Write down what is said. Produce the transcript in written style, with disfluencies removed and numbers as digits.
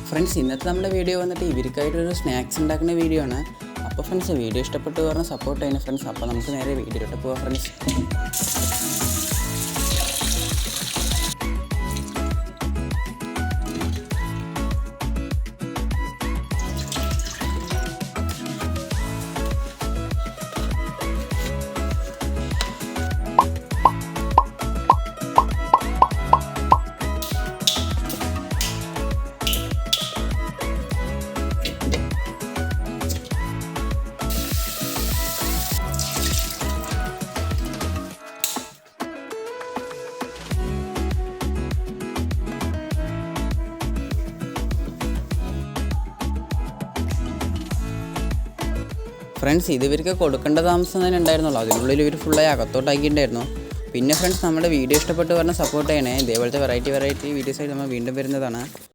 Friends, ഇന്നത്തെ നമ്മുടെ video വന്നിട്ട് ഇവർക്കായിട്ടൊരു സ്നാക്സ് ഉണ്ടാക്കുന്ന വീഡിയോ ആണ്. അപ്പോൾ ഫ്രണ്ട്സ്, വീഡിയോ ഇഷ്ടപ്പെട്ടു പറഞ്ഞാൽ സപ്പോർട്ട് ചെയ്യുന്ന ഫ്രണ്ട്സ്. അപ്പോൾ നമുക്ക് നേരെ വീഡിയോയിലോട്ട് പോവാം ഫ്രണ്ട്സ്. ഫ്രണ്ട്സ്, ഇത് ഇവർക്ക് കൊടുക്കേണ്ട താമസം തന്നെ ഉണ്ടായിരുന്നുള്ളൂ. അതിനുള്ളിൽ ഇവർ ഫുള്ളായി അകത്തോട്ടാക്കിയിട്ടുണ്ടായിരുന്നു. പിന്നെ ഫ്രണ്ട്സ്, നമ്മുടെ വീഡിയോ ഇഷ്ടപ്പെട്ട് പറഞ്ഞാൽ സപ്പോർട്ട് ചെയ്യണേ. ഇതേപോലത്തെ വെറൈറ്റി വീഡിയോസായിട്ട് നമ്മൾ വീണ്ടും വരുന്നതാണ്.